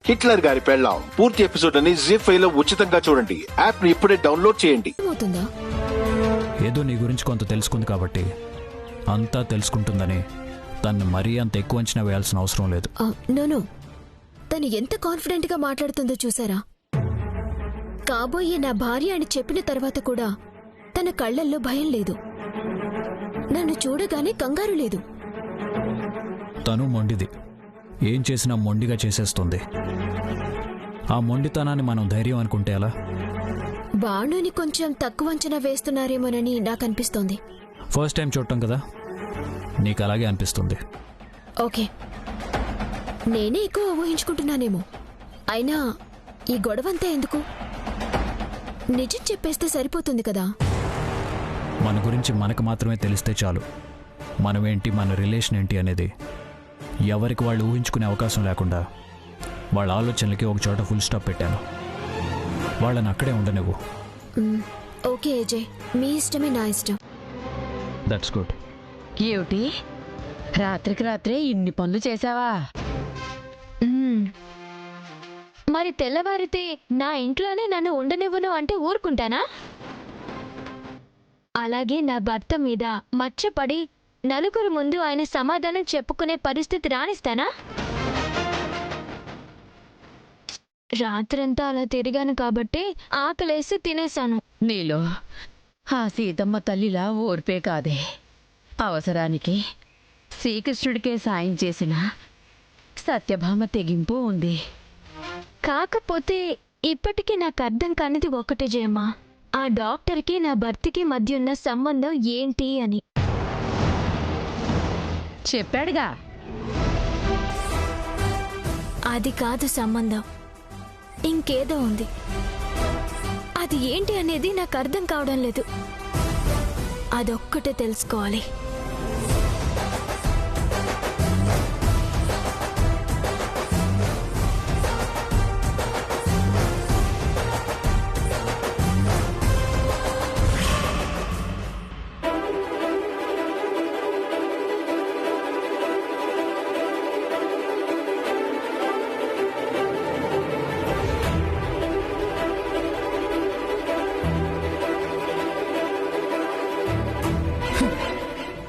Hitler గారి పెళ్ళాం పూర్తి ఎపిసోడ్ అని జీ5 లో ఉచితంగా చూడండి. యాప్ ని ఇప్పుడే డౌన్లోడ్ చేయండి. ఏదో నీ గురించి కొంత తెలుసుకుంది కాబట్టి అంతా తెలుసుకుంటుందని తను మరీ అంత ఎక్కువ అంచనా వేయాల్సిన అవసరం లేదు. నోను, తను ఎంత కాన్ఫిడెంట్ గా మాట్లాడుతుందో చూసారా? కాబోయే నా భార్య అని చెప్పిన తర్వాత కూడా తన కళ్లల్లో భయం లేదు, నన్ను చూడగానే కంగారు లేదు. తను మొండిది, ఏం చేసినా మొండిగా చేసేస్తుంది. ఆ మొండితనాన్ని మనం ధైర్యం అనుకుంటే ఎలా? బాణుని కొంచెం తక్కువ అంచనా వేస్తున్నారేమోనని నాకు అనిపిస్తోంది. ఫస్ట్ టైం చూడటం కదా, నీకు అలాగే అనిపిస్తుంది. ఓకే, నేనే ఎక్కువ ఊహించుకుంటున్నానేమో. అయినా ఈ గొడవంతా ఎందుకు? నిజం చెప్పేస్తే సరిపోతుంది కదా. మన గురించి మనకు మాత్రమే తెలిస్తే చాలు. మనమేంటి, మన రిలేషన్ ఏంటి అనేది ఎవరికి వాళ్ళు ఊహించుకునే అవకాశం లేకుండా వాళ్ళ ఆలోచనలకి ఒక చోట ఫుల్ స్టాప్ పెట్టాను. వాళ్ళని అక్కడే ఉండనివ్వు. ఓకే అజయ్, మీ ఇష్టమే నా ఇష్టం. That's good. ఏమిటి, రాత్రికి రాత్రే ఇన్ని పనులు చేసావా? మరి తెల్లవారితే నా ఇంట్లోనే నన్ను ఉండనివ్వను అంటే ఊరుకుంటానా? అలాగే నా భర్త మీద మచ్చపడి నలుగురు ముందు ఆయన సమాధానం చెప్పుకునే పరిస్థితి రానిస్తానా? రాత్రంతా అలా తిరిగాను కాబట్టి ఆకలేసి తినేశాను. నీలో ఆ సీతమ్మ తల్లిలా ఓర్పే కాదే. అవసరానికి శ్రీకృష్ణుడికే సాయం చేసిన సత్యభామ తెగింపు ఉంది. కాకపోతే ఇప్పటికీ నాకు అర్థం కానిది ఒకటే జయమ్మా, ఆ డాక్టర్కి నా భర్తకి మధ్య ఉన్న సంబంధం ఏంటి అని. చెప్పాడుగా. అది కాదు సంబంధం, ఇంకేదో ఉంది. అది ఏంటి అనేది నాకు అర్థం కావడం లేదు. అదొక్కటే తెలుసుకోవాలి.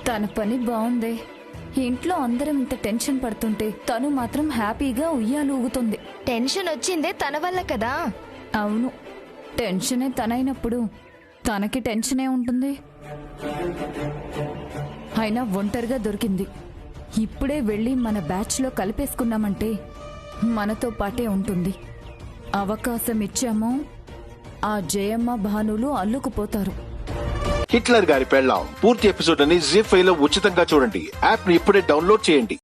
తన పని బాగుంది. ఇంట్లో అందరం ఇంత టెన్షన్ పడుతుంటే తను మాత్రం హ్యాపీగా ఉయ్యాలూగుతుంది. టెన్షన్ వచ్చిందే తన వల్ల కదా. అవును, టెన్షనే తనైనప్పుడు తనకి టెన్షనే ఉంటుంది. అయినా ఒంటరిగా దొరికింది. ఇప్పుడే వెళ్ళి మన బ్యాచ్లో కలిపేసుకున్నామంటే మనతో పాటే ఉంటుంది. అవకాశం ఇచ్చామో ఆ జయమ్మ భానులు అల్లుకుపోతారు. హిట్లర్ గారి పెళ్ళాం పూర్తి ఎపిసోడ్ అని జీ5 లో ఉచితంగా చూడండి. యాప్ ని ఇప్పుడే డౌన్లోడ్ చేయండి.